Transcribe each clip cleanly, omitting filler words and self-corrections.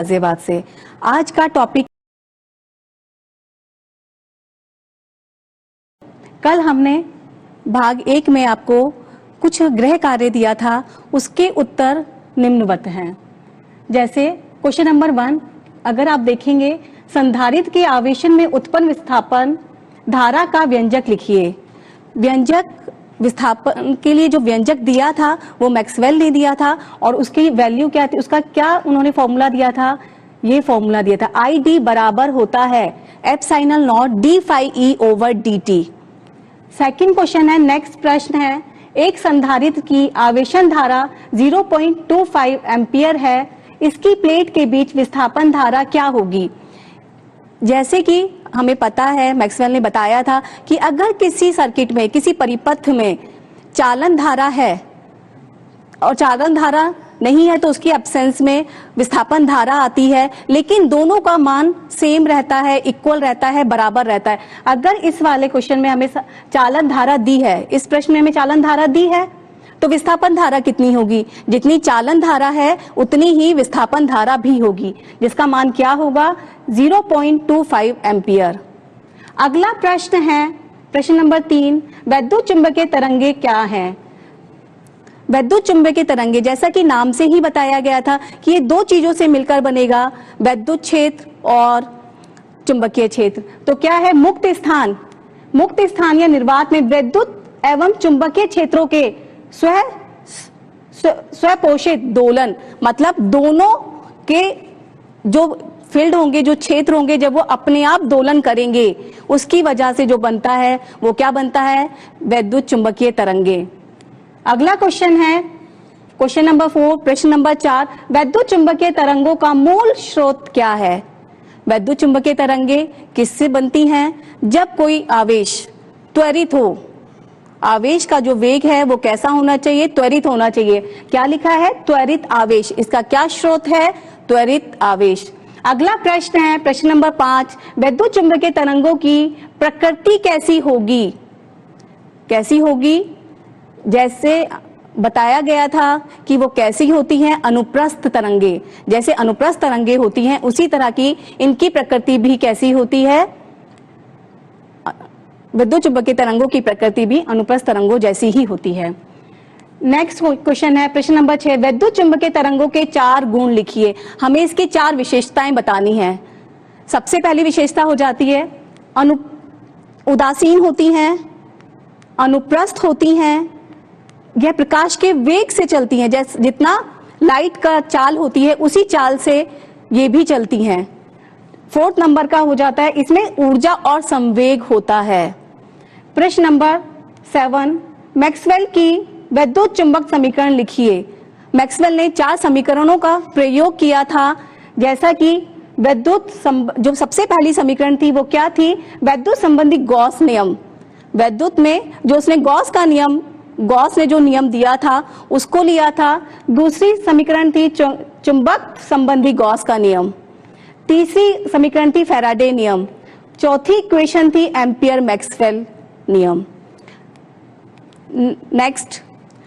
गाजियाबाद से। आज का टॉपिक, कल हमने भाग 1 में आपको कुछ गृह कार्य दिया था, उसके उत्तर निम्नवत हैं। जैसे क्वेश्चन नंबर 1, अगर आप देखेंगे, संधारित्र के आवेशन में उत्पन्न विस्थापन धारा का व्यंजक लिखिए। व्यंजक विस्थापन के लिए जो व्यंजक दिया था वो मैक्सवेल ने दिया था, और उसकी वैल्यू क्या थी, उसका क्या उन्होंने फॉर्मूला दिया था, ये फॉर्मूला दिया था, आई डी बराबर होता है epsilon naught D phi E over D T. Second question है, नेक्स्ट प्रश्न है, एक संधारित्र की आवेशन धारा 0.25 एम्पियर है, इसकी प्लेट के बीच विस्थापन धारा क्या होगी। जैसे कि हमें पता है, मैक्सवेल ने बताया था कि अगर किसी सर्किट में, किसी परिपथ में चालन धारा है और चालन धारा नहीं है तो उसकी एब्सेंस में विस्थापन धारा आती है, लेकिन दोनों का मान सेम रहता है, इक्वल रहता है, बराबर रहता है। अगर इस वाले क्वेश्चन में हमें चालन धारा दी है, इस प्रश्न में हमें चालन धारा दी है, तो विस्थापन धारा कितनी होगी, जितनी चालन धारा है उतनी ही विस्थापन धारा भी होगी, जिसका मान क्या होगा, 0.25 एम्पियर। अगला प्रश्न है, प्रश्न नंबर 3, वैद्युत चुंबकीय तरंगे क्या हैं। वैद्युत चुंबकीय तरंगे, जैसा कि नाम से ही बताया गया था कि ये दो चीजों से मिलकर बनेगा, वैद्युत क्षेत्र और चुंबकीय क्षेत्र। तो क्या है, मुक्त स्थान, मुक्त स्थान या निर्वात में विद्युत एवं चुंबकीय क्षेत्रों के स्वपोषित दोलन, मतलब दोनों के जो फील्ड होंगे, जो क्षेत्र होंगे, जब वो अपने आप दोलन करेंगे, उसकी वजह से जो बनता है वो क्या बनता है, वैद्युत चुंबकीय तरंगे। अगला क्वेश्चन है, क्वेश्चन नंबर 4, प्रश्न नंबर 4, वैद्युत चुंबकीय तरंगों का मूल स्रोत क्या है। वैद्युत चुंबकीय तरंगे किससे बनती हैं, जब कोई आवेश त्वरित हो, आवेश का जो वेग है वो कैसा होना चाहिए, त्वरित होना चाहिए। क्या लिखा है, त्वरित आवेश, इसका क्या स्रोत है, त्वरित आवेश। अगला प्रश्न है, प्रश्न नंबर 5, वैद्युत चुंबकीय तरंगों की प्रकृति कैसी होगी। कैसी होगी, जैसे बताया गया था कि वो कैसी होती हैं, अनुप्रस्थ तरंगे, जैसे अनुप्रस्थ तरंगे होती हैं उसी तरह की इनकी प्रकृति भी कैसी होती है, विद्युत चुंबकीय तरंगों की प्रकृति भी अनुप्रस्थ तरंगों जैसी ही होती है। नेक्स्ट क्वेश्चन है, प्रश्न नंबर 6, वैद्युत चुंबकीय तरंगों के 4 गुण लिखिए। हमें इसकी 4 विशेषताएं बतानी है। सबसे पहली विशेषता हो जाती है उदासीन होती हैं, अनुप्रस्थ होती हैं, यह प्रकाश के वेग से चलती हैं, जैसे जितना लाइट का चाल होती है उसी चाल से ये भी चलती हैं। 4th नंबर का हो जाता है, इसमें ऊर्जा और संवेग होता है। प्रश्न नंबर 7, मैक्सवेल की वैद्युत चुंबक समीकरण लिखिए। मैक्सवेल ने 4 समीकरणों का प्रयोग किया था, जैसा कि वैद्युत जो सबसे पहली समीकरण थी वो क्या थी, वैद्युत संबंधी गॉस नियम। वैद्युत में जो उसने गॉस का नियम, गॉस ने जो नियम दिया था उसको लिया था। दूसरी समीकरण थी चुंबक संबंधी गॉस का नियम। तीसरी समीकरण थी फैराडे नियम। चौथी इक्वेशन थी एम्पियर मैक्सवेल नियम। नेक्स्ट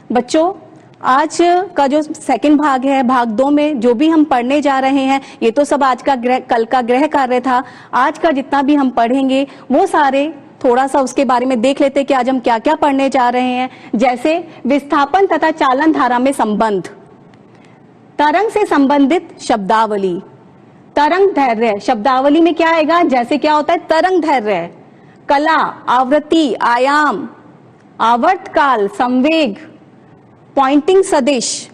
बच्चों, आज का जो सेकंड भाग है, भाग 2 में जो भी हम पढ़ने जा रहे हैं, ये तो सब आज का कल का गृह कार्य था। आज का जितना भी हम पढ़ेंगे वो सारे थोड़ा सा उसके बारे में देख लेते कि आज हम क्या क्या पढ़ने जा रहे हैं। जैसे विस्थापन तथा चालन धारा में संबंध, तरंग से संबंधित शब्दावली, तरंग धैर्य, शब्दावली में क्या आएगा, जैसे क्या होता है, तरंग धैर्य, कला, आवृत्ति, आयाम, आवर्तकाल, संवेग, पॉइंटिंग सदिश,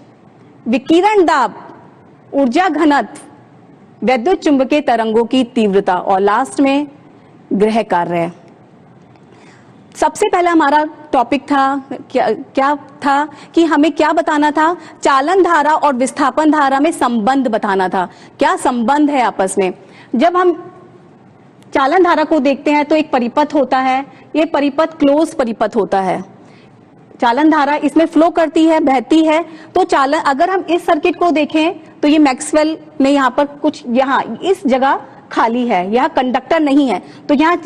विकिरण दाब, ऊर्जा घनत्व, वैद्युत चुंबकीय तरंगों की तीव्रता, और लास्ट में गृह कार्य। सबसे पहला हमारा टॉपिक था क्या था कि हमें क्या बताना था, चालन धारा और विस्थापन धारा में संबंध बताना था। क्या संबंध है आपस में। जब हम चालन धारा को देखते हैं तो एक परिपथ होता है, ये परिपथ क्लोज परिपथ होता है। चालन धारा इसमें फ्लो करती है, बहती है। तो चालन, अगर हम इस सर्किट को देखें तो ये मैक्सवेल ने यहाँ पर कुछ, यहाँ इस जगह खाली है, यहाँ कंडक्टर नहीं है, तो यहाँ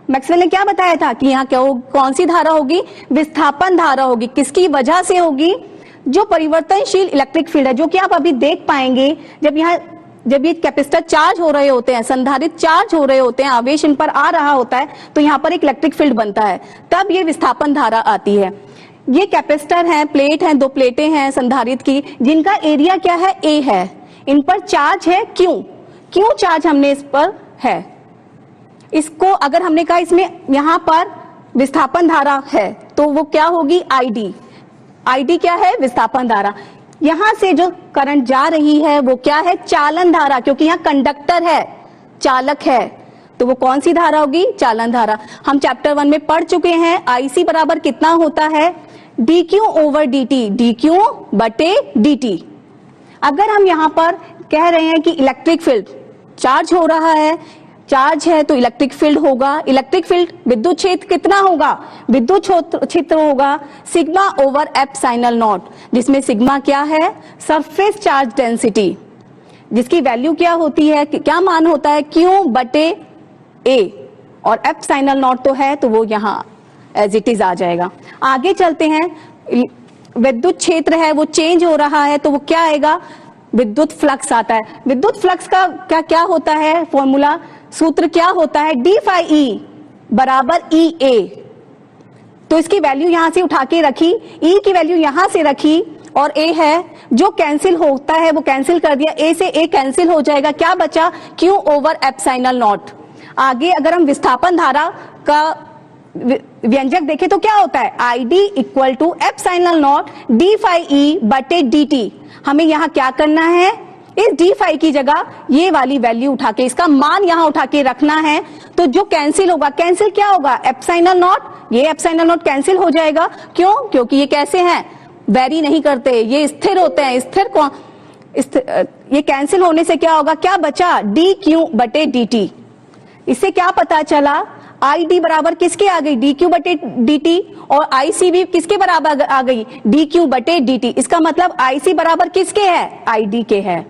मैक्सवेल ने क्या बताया था कि यहाँ क्या कौन सी धारा होगी, विस्थापन धारा होगी। किसकी वजह से होगी, जो परिवर्तनशील इलेक्ट्रिक फील्ड है, जो कि आप अभी देख पाएंगे जब यहाँ जब ये कैपेसिटर चार्ज हो रहे होते हैं, संधारित्र चार्ज हो रहे होते हैं, आवेश इन पर आ रहा होता है, तो यहाँ पर एक इलेक्ट्रिक फील्ड बनता है, तब ये विस्थापन धारा आती है। ये कैपेसिटर है, प्लेट है, 2 प्लेटें हैं संधारित्र की, जिनका एरिया क्या है, ए है। इन पर चार्ज है क्यों चार्ज हमने इस पर है। इसको अगर हमने कहा इसमें यहाँ पर विस्थापन धारा है, तो वो क्या होगी, आईडी क्या है, विस्थापन धारा। यहां से जो करंट जा रही है वो क्या है, चालन धारा, क्योंकि यहाँ कंडक्टर है, चालक है, तो वो कौन सी धारा होगी, चालन धारा। हम चैप्टर 1 में पढ़ चुके हैं, आईसी बराबर कितना होता है, dq ओवर dt, dq बटे dt। अगर हम यहां पर कह रहे हैं कि इलेक्ट्रिक फील्ड चार्ज हो रहा है, चार्ज है तो इलेक्ट्रिक फील्ड होगा, इलेक्ट्रिक फील्ड विद्युत क्षेत्र कितना होगा, विद्युत क्षेत्र होगा सिग्मा ओवर एप्सिलॉन नॉट, जिसमें सिग्मा क्या है, सरफेस चार्ज डेंसिटी, जिसकी वैल्यू क्या होती है, क्या मान होता है, Q बटे A, और एप्सिलॉन नॉट तो है तो वो यहाँ एज इट इज आ जाएगा। आगे चलते हैं, विद्युत क्षेत्र है वो चेंज हो रहा है, तो वो क्या आएगा, विद्युत फ्लक्स आता है। विद्युत फ्लक्स का क्या होता है, फॉर्मूला, सूत्र क्या होता है, डी फाई ई बराबर ई ए। तो इसकी वैल्यू यहां से उठा के रखी, ई की वैल्यू यहां से रखी, और ए है जो कैंसिल होता है वो कैंसिल कर दिया, ए से ए कैंसिल हो जाएगा, क्या बचा, क्यू ओवर एप्सिलॉन नॉट। आगे अगर हम विस्थापन धारा का व्यंजक देखें तो क्या होता है, I D equal to epsilon naught D phi E बटे डी टी। हमें यहाँ क्या करना है, इस डी फाई की जगह ये वाली वैल्यू उठा के, इसका मान यहाँ उठा के रखना है, तो जो कैंसिल होगा, कैंसिल क्या होगा, एप्सिलॉन नॉट, ये एप्सिलॉन नॉट कैंसिल हो जाएगा, क्यों, क्योंकि ये कैसे हैं, वेरी नहीं करते, ये स्थिर होते हैं, ये कैंसिल होने से क्या होगा, क्या बचा, डी क्यू बटे डी टी। इससे क्या पता चला, आई डी बराबर किसके आ गई, डी क्यू बटे डी टी, और आई सी भी किसके बराबर आ गई, डी क्यू बटे डी टी। इसका मतलब आई सी बराबर किसके है, आई डी के है।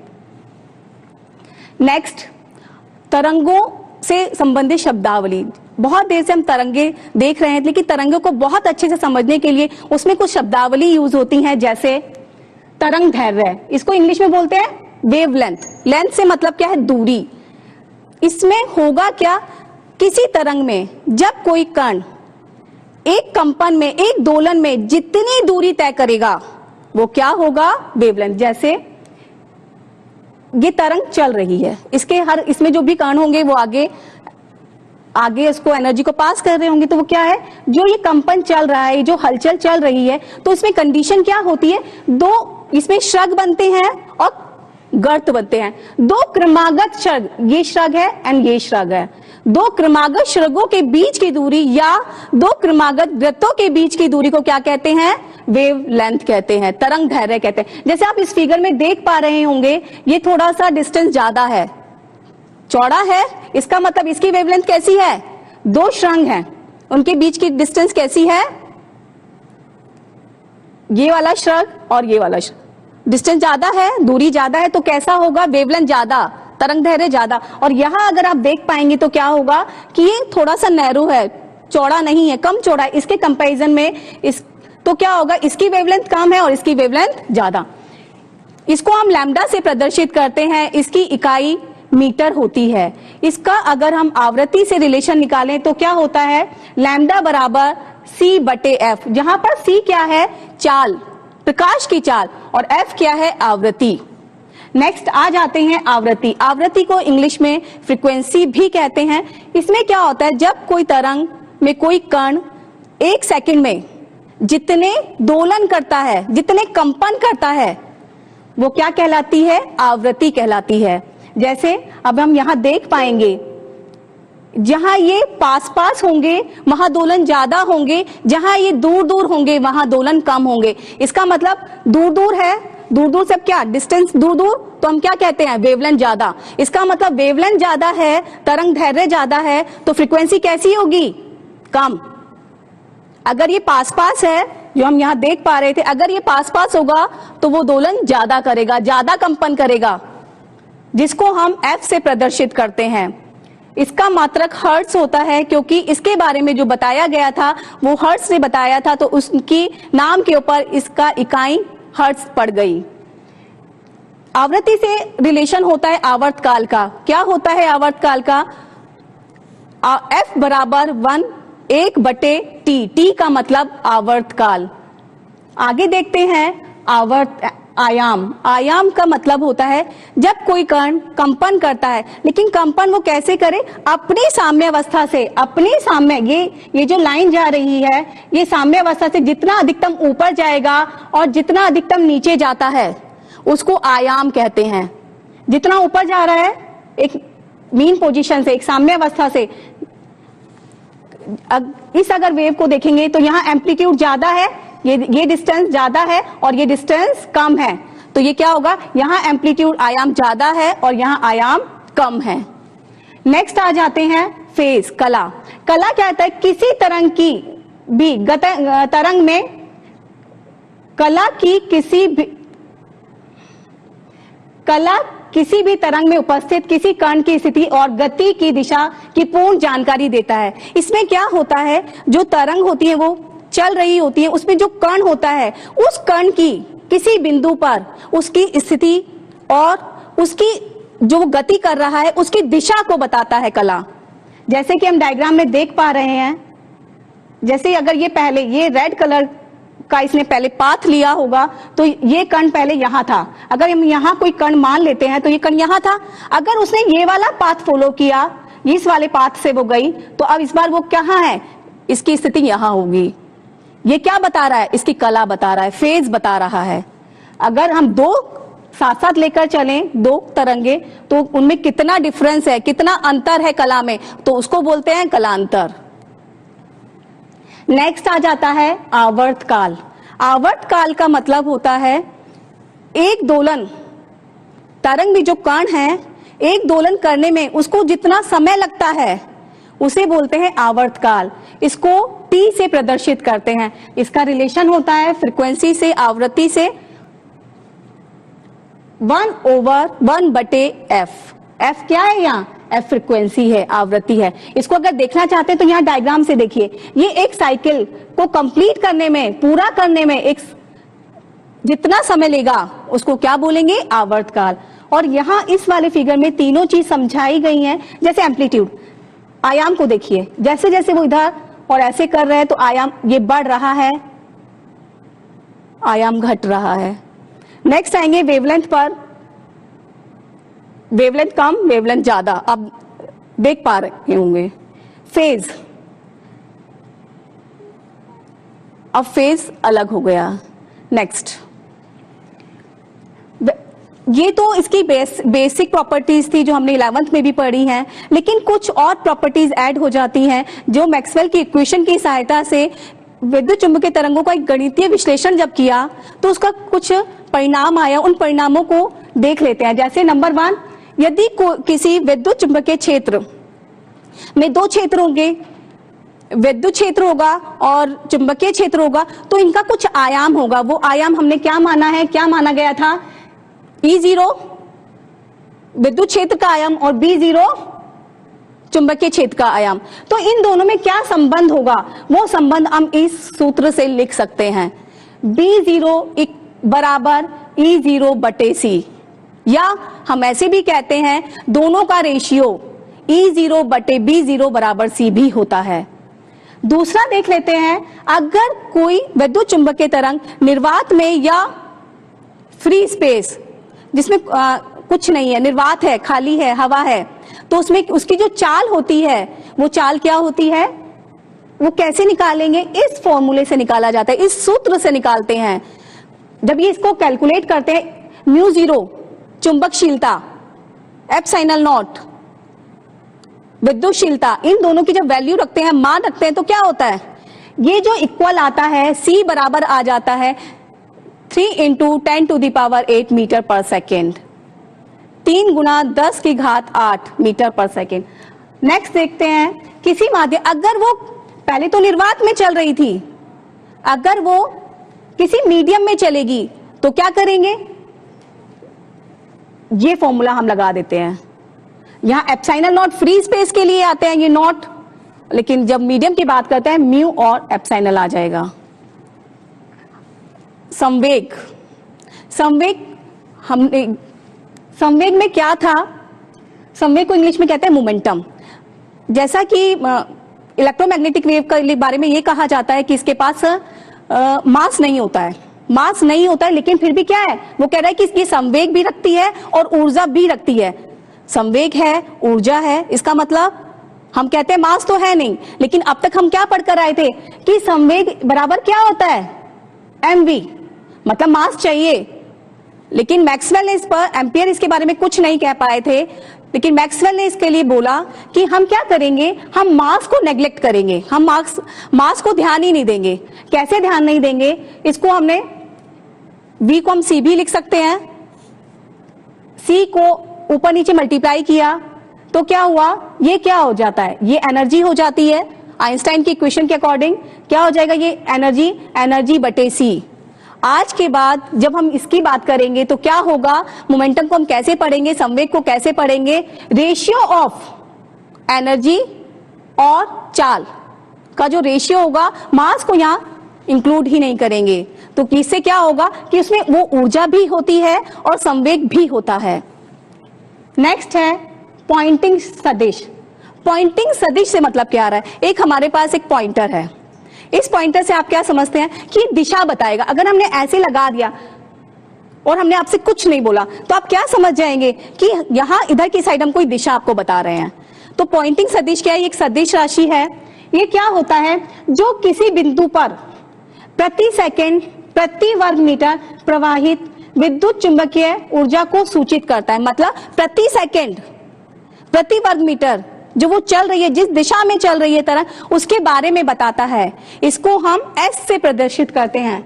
नेक्स्ट, तरंगों से संबंधित शब्दावली। बहुत देर से हम तरंगे देख रहे हैं, लेकिन तरंगों को बहुत अच्छे से समझने के लिए उसमें कुछ शब्दावली यूज होती हैं, जैसे तरंग दैर्घ्य, इसको इंग्लिश में बोलते हैं वेवलेंथ। लेंथ से मतलब क्या है, दूरी। इसमें होगा क्या, किसी तरंग में जब कोई कण एक कंपन में, एक दोलन में जितनी दूरी तय करेगा वो क्या होगा, वेवलेंथ। जैसे ये तरंग चल रही है, इसमें जो भी कण होंगे वो आगे इसको एनर्जी को पास कर रहे होंगे, तो वो क्या है, जो ये कंपन चल रहा है, जो हलचल चल रही है, तो इसमें कंडीशन क्या होती है, दो इसमें श्रग बनते हैं और गर्त बनते हैं। दो क्रमागत श्रग, ये श्रग है एंड ये श्रग है, दो क्रमागत श्रगों के बीच की दूरी या दो क्रमागत वृत्तों के बीच की दूरी को क्या कहते हैं, वेव लेंथ कहते हैं, तरंग दैर्घ्य कहते हैं। जैसे आप इस फिगर में देख पा रहे होंगे, ये थोड़ा सा डिस्टेंस ज्यादा है, चौड़ा है, इसका मतलब इसकी वेवलेंथ कैसी है, दो श्रृंग हैं, उनके बीच की डिस्टेंस कैसी है, ये वाला श्रृंग और ये वाला श्रृंग, डिस्टेंस ज्यादा है, दूरी ज्यादा है, तो कैसा होगा, वेवलेंथ ज्यादा, तरंग दैर्घ्य ज्यादा। और यहां अगर आप देख पाएंगे तो क्या होगा कि ये थोड़ा सा नैरो है, चौड़ा नहीं है, कम चौड़ा है, इसके कंपैरिजन में तो क्या होगा, इसकी वेवलेंथ कम है और इसकी वेवलेंथ ज्यादा। इसको हम लैम्डा से प्रदर्शित करते हैं, इसकी इकाई मीटर होती है। इसका अगर हम आवृत्ति से रिलेशन निकालें तो क्या होता है, लैम्डा बराबर c बटे एफ, जहां पर c क्या है, चाल, प्रकाश की चाल, और f क्या है, आवृत्ति। नेक्स्ट आ जाते हैं आवृत्ति। आवृत्ति को इंग्लिश में फ्रीक्वेंसी भी कहते हैं। इसमें क्या होता है, जब कोई तरंग में कोई कण एक सेकंड में जितने दोलन करता है, जितने कंपन करता है, वो क्या कहलाती है, आवृत्ति कहलाती है। जैसे अब हम यहां देख पाएंगे, जहां ये पास पास होंगे वहां दोलन ज्यादा होंगे, जहां ये दूर दूर होंगे वहां दोलन कम होंगे। इसका मतलब दूर दूर है, दूर दूर से क्या डिस्टेंस, दूर दूर, तो हम क्या कहते हैं, वेवलेंथ ज्यादा। इसका मतलब वेवलेंथ ज्यादा है, तरंग दैर्घ्य ज्यादा है, तो फ्रीक्वेंसी कैसी होगी, कम। अगर ये पास पास है, जो हम यहां देख पा रहे थे, अगर ये पास पास होगा तो वो दोलन ज्यादा करेगा, ज्यादा कंपन करेगा, जिसको हम f से प्रदर्शित करते हैं। इसका मात्रक हर्ट्ज होता है, क्योंकि इसके बारे में जो बताया गया था वो हर्ट्ज से बताया था, तो उसकी नाम के ऊपर इसका इकाई हर्ट्ज पड़ गई। आवृत्ति से रिलेशन होता है आवर्तकाल का। क्या होता है आवर्तकाल का? F बराबर 1/T, T का मतलब आवर्तकाल। आगे देखते हैं आयाम। आयाम का मतलब होता है जब कोई कण कंपन करता है, लेकिन कंपन वो कैसे करे? अपनी साम्य अवस्था से। अपनी साम्य, ये जो लाइन जा रही है, ये साम्य अवस्था से जितना अधिकतम ऊपर जाएगा और जितना अधिकतम नीचे जाता है उसको आयाम कहते हैं। जितना ऊपर जा रहा है एक मीन पोजीशन से, एक साम्य अवस्था से, इस अगर वेव को देखेंगे तो यहाँ एम्पलीट्यूड ज्यादा है, ये डिस्टेंस ज्यादा है और ये डिस्टेंस कम है, तो ये क्या होगा? यहाँ एम्पलीट्यूड आयाम ज्यादा है और यहाँ आयाम कम है। नेक्स्ट आ जाते हैं फेज, कला। कला क्या होता है? किसी तरंग की भी तरंग में कला किसी भी तरंग में उपस्थित किसी कण की स्थिति और गति की दिशा की पूर्ण जानकारी देता है। इसमें क्या होता है? जो तरंग होती है वो चल रही होती है, उसमें जो कण होता है उस कण की किसी बिंदु पर उसकी स्थिति और उसकी जो गति कर रहा है उसकी दिशा को बताता है कला। जैसे कि हम डायग्राम में देख पा रहे हैं, जैसे अगर ये पहले ये रेड कलर का इसने पहले पाथ लिया होगा तो ये कण पहले यहां था। अगर हम यहां कोई कण मान लेते हैं तो ये कण यहां था। अगर उसने ये वाला पाथ फॉलो किया, इस वाले पाथ से वो गई, तो अब इस बार वो कहां है? इसकी स्थिति यहां होगी। ये क्या बता रहा है? इसकी कला बता रहा है, फेज बता रहा है। अगर हम दो साथ साथ लेकर चलें, दो तरंगे, तो उनमें कितना डिफरेंस है, कितना अंतर है कला में, तो उसको बोलते हैं कलांतर। नेक्स्ट आ जाता है आवर्तकाल। आवर्तकाल का मतलब होता है एक दोलन, तरंग में जो कण है एक दोलन करने में उसको जितना समय लगता है उसे बोलते हैं आवर्तकाल। इसको T से प्रदर्शित करते हैं। इसका रिलेशन होता है फ्रीक्वेंसी से, आवृत्ति से, 1/1/F। F क्या है यहाँ? F फ्रीक्वेंसी है, आवृत्ति है। इसको अगर देखना चाहते हैं तो यहाँ डायग्राम से देखिए, ये एक साइकिल को कंप्लीट करने में, पूरा करने में एक जितना समय लेगा उसको क्या बोलेंगे? आवर्तकाल। और यहाँ इस वाले फिगर में तीनों चीज समझाई गई हैं। जैसे एम्पलीट्यूड, आयाम को देखिए, जैसे जैसे वो इधर और ऐसे कर रहे हैं तो आयाम ये बढ़ रहा है, आयाम घट रहा है। नेक्स्ट आएंगे वेवलेंथ पर, वेवलेंथ कम, वेवलेंथ ज्यादा, अब देख पा रहे होंगे। फेज, अब फेज अलग हो गया। नेक्स्ट, ये तो इसकी बेसिक प्रॉपर्टीज थी जो हमने 11th में भी पढ़ी हैं, लेकिन कुछ और प्रॉपर्टीज ऐड हो जाती हैं जो मैक्सवेल की इक्वेशन की सहायता से विद्युत चुंबकीय तरंगों का एक गणितीय विश्लेषण जब किया तो उसका कुछ परिणाम आया। उन परिणामों को देख लेते हैं। जैसे नंबर 1, यदि किसी विद्युत चुंबकीय क्षेत्र में दो क्षेत्र होंगे, विद्युत क्षेत्र होगा और चुंबकीय क्षेत्र होगा, तो इनका कुछ आयाम होगा। वो आयाम हमने क्या माना है, क्या माना गया था? E0 विद्युत क्षेत्र का आयाम और B0 चुंबकीय क्षेत्र का आयाम। तो इन दोनों में क्या संबंध होगा? वो संबंध हम इस सूत्र से लिख सकते हैं, B0 बराबर E0/C, या हम ऐसे भी कहते हैं दोनों का रेशियो E0/B0 बराबर C भी होता है। दूसरा देख लेते हैं, अगर कोई विद्युत चुंबकीय तरंग निर्वात में या फ्री स्पेस जिसमें कुछ नहीं है, निर्वात है, खाली है, हवा है, तो उसमें उसकी जो चाल होती है वो चाल क्या होती है? वो कैसे निकालेंगे? इस फॉर्मूले से निकाला जाता है, इस सूत्र से निकालते हैं। जब ये इसको कैलकुलेट करते हैं, μ0 चुंबकशीलता, ε0 विद्युतशीलता, इन दोनों की जब वैल्यू रखते हैं, मान रखते हैं, तो क्या होता है? ये जो इक्वल आता है C बराबर आ जाता है 3 × 10⁸ मीटर पर सेकेंड, 3 × 10⁸ मीटर पर सेकेंड। नेक्स्ट देखते हैं, किसी माध्यम, अगर वो पहले तो निर्वात में चल रही थी, अगर वो किसी मीडियम में चलेगी तो क्या करेंगे? ये फॉर्मूला हम लगा देते हैं। यहाँ ε0 फ्री स्पेस के लिए आते हैं ये नॉट, लेकिन जब मीडियम की बात करते हैं म्यू और ε आ जाएगा। संवेग, संवेग हमने संवेग में क्या था? संवेग को इंग्लिश में कहते हैं मोमेंटम। जैसा कि इलेक्ट्रोमैग्नेटिक वेव के बारे में ये कहा जाता है कि इसके पास मास नहीं होता है, मास नहीं होता है, लेकिन फिर भी क्या है, वो कह रहा है कि इसकी संवेग भी रखती है और ऊर्जा भी रखती है। संवेग है, ऊर्जा है, इसका मतलब हम कहते हैं मास तो है नहीं, लेकिन अब तक हम क्या पढ़कर आए थे कि संवेग बराबर क्या होता है? mv, मतलब मास चाहिए। लेकिन मैक्सवेल ने इस पर, एम्पियर इसके बारे में कुछ नहीं कह पाए थे, लेकिन मैक्सवेल ने इसके लिए बोला कि हम क्या करेंगे, हम मास को नेग्लेक्ट करेंगे, हम मास को ध्यान ही नहीं देंगे। कैसे ध्यान नहीं देंगे? इसको हमने v को हम c भी लिख सकते हैं, c को ऊपर नीचे मल्टीप्लाई किया तो क्या हुआ, ये क्या हो जाता है, ये एनर्जी हो जाती है। आइंस्टाइन की इक्वेशन के अकॉर्डिंग क्या हो जाएगा, ये एनर्जी बटे c। आज के बाद जब हम इसकी बात करेंगे तो क्या होगा, मोमेंटम को हम कैसे पढ़ेंगे, संवेग को कैसे पढ़ेंगे? रेशियो ऑफ एनर्जी और चाल का जो रेशियो होगा, मास को यहां इंक्लूड ही नहीं करेंगे, तो इससे क्या होगा कि उसमें वो ऊर्जा भी होती है और संवेग भी होता है। नेक्स्ट है पॉइंटिंग सदिश। पॉइंटिंग सदिश से मतलब क्या आ रहा है? एक हमारे पास एक पॉइंटर है, इस पॉइंटर से आप क्या समझते हैं कि दिशा बताएगा। अगर हमने ऐसे लगा दिया और हमने आपसे कुछ नहीं बोला तो आप क्या समझ जाएंगे कि यहां इधर की साइड हम कोई दिशा आपको बता रहे हैं। तो पॉइंटिंग सदिश क्या है? एक सदिश राशि है। ये क्या होता है, जो किसी बिंदु पर प्रति सेकंड प्रति वर्ग मीटर प्रवाहित विद्युत चुंबकीय ऊर्जा को सूचित करता है। मतलब प्रति सेकंड प्रति वर्ग मीटर जो वो चल रही है, जिस दिशा में चल रही है तरंग, उसके बारे में बताता है। इसको हम S से प्रदर्शित करते हैं,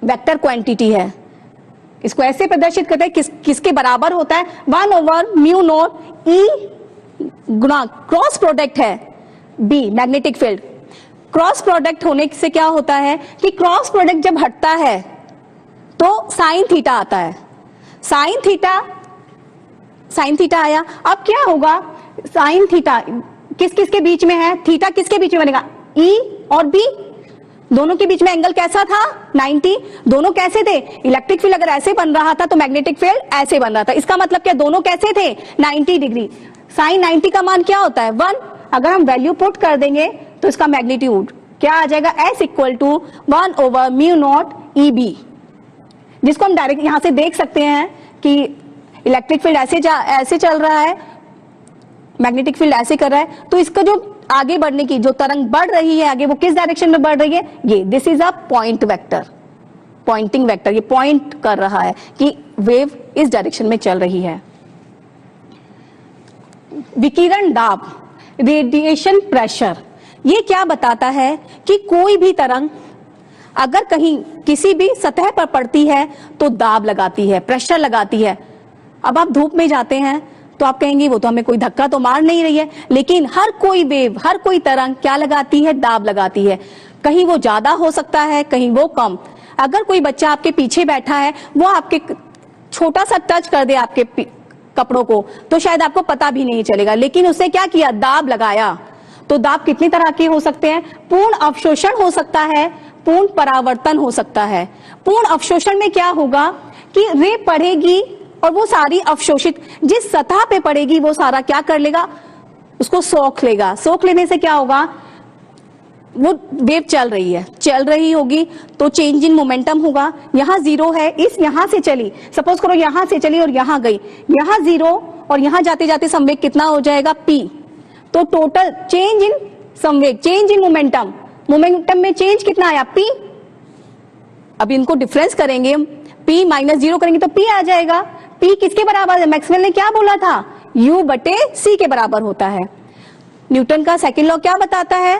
वेक्टर क्वांटिटी है। इसको ऐसे प्रदर्शित करते हैं, किसके बराबर होता है? 1/μ0 E गुणा क्रॉस प्रोडक्ट है B, magnetic field. Cross product होने से क्या होता है कि क्रॉस प्रोडक्ट जब हटता है तो साइन थीटा आता है। साइन थीटा आया। अब क्या होगा, साइन थीटा किसके बीच में है? थीटा किसके बीच में बनेगा? E और B, दोनों के बीच में एंगल कैसा था? 90। दोनों कैसे थे? इलेक्ट्रिक फील्ड अगर ऐसे बन रहा था तो मैग्नेटिक फील्ड ऐसे बन रहा था। इसका मतलब क्या, दोनों कैसे थे? 90 डिग्री। साइन 90 का मान क्या होता है? 1। अगर हम वैल्यू पुट कर देंगे तो इसका मैग्नीट्यूड क्या आ जाएगा? S = 1/μ0 EB, जिसको हम डायरेक्ट यहां से देख सकते हैं कि इलेक्ट्रिक फील्ड ऐसे चल रहा है, मैग्नेटिक फील्ड ऐसे कर रहा है, तो इसका जो आगे बढ़ने की जो तरंग बढ़ रही है आगे, वो किस डायरेक्शन में बढ़ रही है? ये this is a point vector, pointing vector. ये पॉइंट कर रहा है कि वेव इस डायरेक्शन में चल रही है। विकिरण दाब, रेडिएशन प्रेशर, ये क्या बताता है कि कोई भी तरंग अगर कहीं किसी भी सतह पर पड़ती है तो दाब लगाती है, प्रेशर लगाती है। अब आप धूप में जाते हैं तो आप कहेंगे वो तो हमें कोई धक्का तो मार नहीं रही है, लेकिन हर कोई वेव, हर कोई तरंग क्या लगाती है? दाब लगाती है। कहीं वो ज्यादा हो सकता है, कहीं वो कम। अगर कोई बच्चा आपके पीछे बैठा है, वो आपके छोटा सा टच कर दे आपके कपड़ों को, तो शायद आपको पता भी नहीं चलेगा, लेकिन उसने क्या किया? दाब लगाया। तो दाब कितनी तरह के हो सकते हैं? पूर्ण अवशोषण हो सकता है, पूर्ण परावर्तन हो सकता है। पूर्ण अवशोषण में क्या होगा कि रे पड़ेगी और वो सारी अवशोषित जिस सतह पे पड़ेगी वो सारा क्या कर लेगा? उसको सोख लेगा। सोख लेने से क्या होगा? वो वेव चल रही होगी तो चेंज इन मोमेंटम होगा। यहाँ 0 है, इस यहां से चली, सपोज करो यहां से चली और यहां गई, यहाँ 0 और यहां जाते जाते संवेग कितना हो जाएगा? P। तो टोटल चेंज इन संवेग, चेंज इन मोमेंटम, मोमेंटम में चेंज कितना आया? P। अब इनको डिफरेंस करेंगे, P - 0 करेंगे तो P आ जाएगा। P किसके बराबर है? मैक्सवेल ने क्या बोला था? U/c के बराबर होता है। न्यूटन का सेकंड लॉ क्या बताता है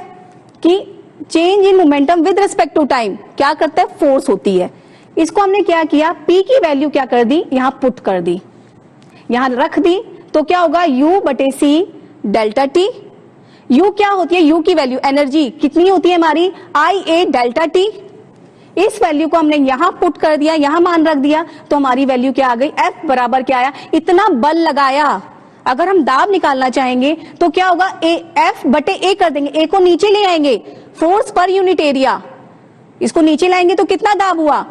कि change in momentum with respect to time क्या करता है? फोर्स होती है। इसको हमने क्या किया? P की वैल्यू क्या कर दी? यहां पुट कर दी, यहां रख दी, तो क्या होगा? U/c delta t। U क्या होती है? U की वैल्यू एनर्जी कितनी होती है हमारी? IA delta t। इस वैल्यू को हमने यहां पुट कर दिया, यहां मान रख दिया, तो हमारी वैल्यू क्या आ गई? F बराबर क्या आया? इतना बल लगाया। अगर हम दाब निकालना चाहेंगे तो क्या होगा? F/A कर देंगे, A को नीचे ले आएंगे, फोर्स पर यूनिट एरिया, इसको नीचे लाएंगे तो कितना दाब हुआ?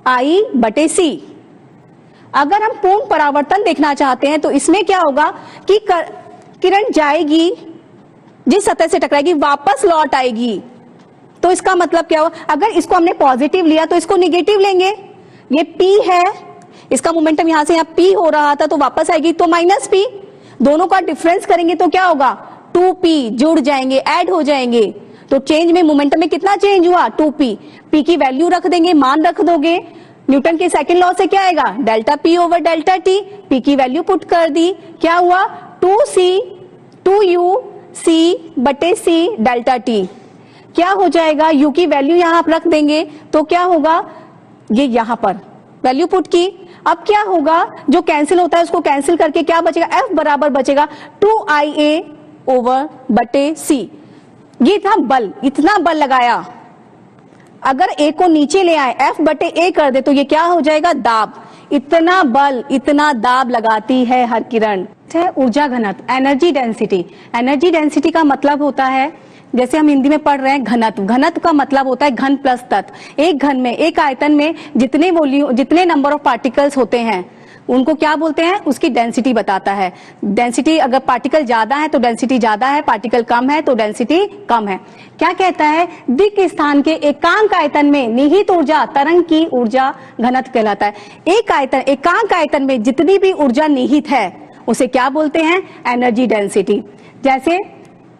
I/C। अगर हम पूर्ण परावर्तन देखना चाहते हैं तो इसमें क्या होगा कि किरण जाएगी, जिस सतह से टकराएगी वापस लौट आएगी। तो इसका मतलब क्या हुआ, अगर इसको हमने पॉजिटिव लिया तो इसको निगेटिव लेंगे। ये P है, इसका मोमेंटम यहां से यहाँ P हो रहा था तो वापस आएगी तो माइनस P। दोनों का डिफरेंस करेंगे तो क्या होगा, 2P जुड़ जाएंगे, ऐड हो जाएंगे। तो चेंज में मोमेंटम में कितना चेंज हुआ, 2P। P की वैल्यू रख देंगे, मान रख दोगे। न्यूटन के सेकंड लॉ से क्या आएगा, delta P over delta T। P की वैल्यू पुट कर दी, क्या हुआ 2U C बटे C डेल्टा T। क्या हो जाएगा, U की वैल्यू यहां आप रख देंगे तो क्या होगा, ये यहां पर वैल्यू पुट की। अब क्या होगा, जो कैंसिल होता है उसको कैंसिल करके क्या बचेगा, F बराबर बचेगा 2IA ओवर बटे C। ये था बल, इतना बल लगाया। अगर A को नीचे ले आए, F बटे A कर दे तो ये क्या हो जाएगा, दाब। इतना बल, इतना दाब लगाती है हर किरण। ऊर्जा घनत्व, एनर्जी डेंसिटी। एनर्जी डेंसिटी का मतलब होता है, जैसे हम हिंदी में पढ़ रहे हैं घनत्व। घनत्व का मतलब होता है घन प्लस तत्व। एक घन में, एक आयतन में जितने नंबर ऑफ पार्टिकल्स होते हैं उनको क्या बोलते हैं, उसकी डेंसिटी बताता है। डेंसिटी, अगर पार्टिकल ज्यादा है तो डेंसिटी ज्यादा है, पार्टिकल कम है तो डेंसिटी कम है। क्या कहता है, दिक् स्थान के एकांक आयतन में निहित ऊर्जा तरंग की ऊर्जा घनत्व कहलाता है। एकांक आयतन में जितनी भी ऊर्जा निहित है उसे क्या बोलते हैं, एनर्जी डेंसिटी। जैसे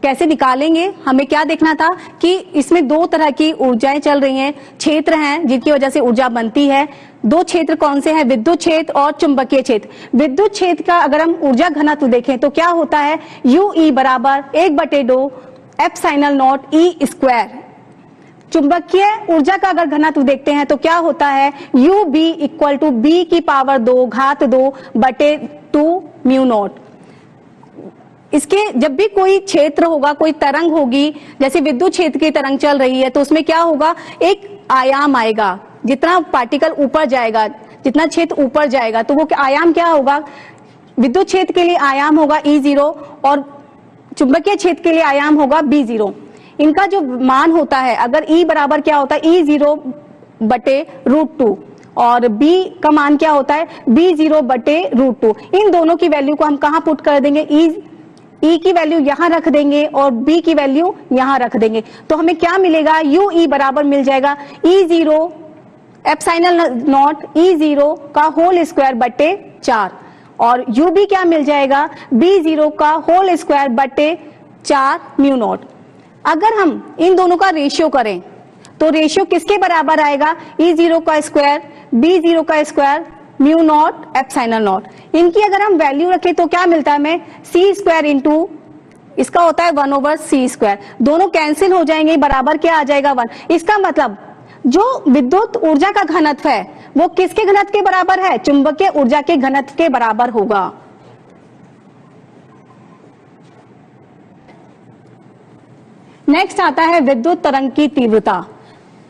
कैसे निकालेंगे, हमें क्या देखना था कि इसमें दो तरह की ऊर्जाएं चल रही हैं, क्षेत्र हैं जिनकी वजह से ऊर्जा बनती है। दो क्षेत्र कौन से हैं, विद्युत क्षेत्र और चुंबकीय क्षेत्र। विद्युत क्षेत्र का अगर हम ऊर्जा घनत्व देखें तो क्या होता है, UE बराबर 1/2 एप्सिलॉन नॉट E स्क्वायर। चुंबकीय ऊर्जा का अगर घनत्व देखते हैं तो क्या होता है, UB इक्वल टू B की पावर 2 घात 2 बटे 2 म्यू नॉट। इसके जब भी कोई क्षेत्र होगा, कोई तरंग होगी, जैसे विद्युत क्षेत्र की तरंग चल रही है तो उसमें क्या होगा, एक आयाम आएगा। जितना पार्टिकल ऊपर जाएगा, जितना क्षेत्र ऊपर जाएगा तो वो आयाम क्या होगा, विद्युत क्षेत्र के लिए आयाम होगा E0 और चुंबकीय क्षेत्र के लिए आयाम होगा B0। इनका जो मान होता है, अगर E बराबर क्या होता है, E0 बटे √2 और B का मान क्या होता है, B0 बटे √2। इन दोनों की वैल्यू को हम कहां पुट कर देंगे, E की वैल्यू यहां रख देंगे और B की वैल्यू यहां रख देंगे तो हमें क्या मिलेगा, UE बराबर मिल जाएगा E0 एप्सिलॉन नॉट E0 का होल स्क्वायर बटे 4 और UB क्या मिल जाएगा, B0 का होल स्क्वायर बटे 4 म्यू नॉट। अगर हम इन दोनों का रेशियो करें तो रेशियो किसके बराबर आएगा, E0 का स्क्वायर B0 का square mu naught epsilon not. इनकी अगर हम वैल्यू रखें तो क्या मिलता है हमें, C स्क्वायर इंटू इसका होता है 1/c स्क्वायर। दोनों कैंसिल हो जाएंगे, बराबर क्या आ जाएगा 1। इसका मतलब जो विद्युत ऊर्जा का घनत्व है वो किसके घनत्व के बराबर है, चुंबकीय ऊर्जा के घनत्व के बराबर होगा। नेक्स्ट आता है विद्युत तरंग की तीव्रता,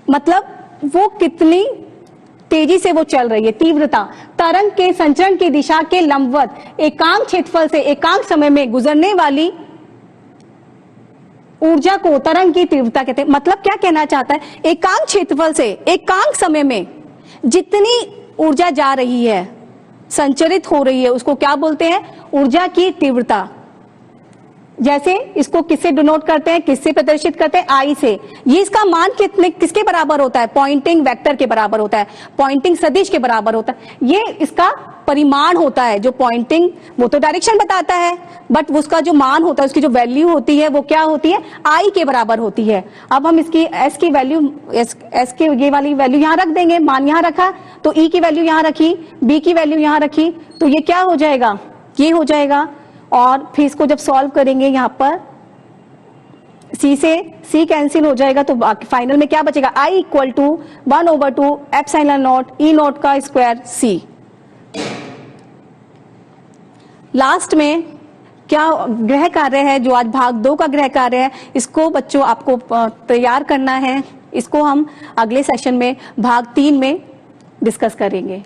मतलब वो कितनी तेजी से वो चल रही है। तीव्रता तरंग के संचरण की दिशा के लंबवत एकांक क्षेत्रफल से एकांक समय में गुजरने वाली ऊर्जा को तरंग की तीव्रता कहते हैं। मतलब क्या कहना चाहता है, एकांक क्षेत्रफल से एकांक समय में जितनी ऊर्जा जा रही है, संचरित हो रही है, उसको क्या बोलते हैं, ऊर्जा की तीव्रता। जैसे इसको किससे डिनोट करते हैं, किससे प्रदर्शित करते हैं, I से। ये इसका मान किसके बराबर होता है, पॉइंटिंग वेक्टर के बराबर होता है, पॉइंटिंग सदिश के बराबर होता है। ये इसका परिमाण होता है। जो पॉइंटिंग वो तो डायरेक्शन बताता है, बट उसका जो मान होता है, उसकी जो वैल्यू होती है वो क्या होती है, I के बराबर होती है। अब हम इसकी S की वैल्यू, S की ये वाली वैल्यू यहाँ रख देंगे, मान यहाँ रखा तो E की वैल्यू यहाँ रखी, B की वैल्यू यहाँ रखी, तो ये क्या हो जाएगा, ये हो जाएगा। और फिर इसको जब सॉल्व करेंगे यहाँ पर C से C कैंसिल हो जाएगा तो फाइनल में क्या बचेगा, I equal to 1/2 epsilon naught E naught का स्क्वायर C। लास्ट में क्या गृह कार्य है, जो आज भाग 2 का गृह कार्य है, इसको बच्चों आपको तैयार करना है। इसको हम अगले सेशन में भाग 3 में डिस्कस करेंगे।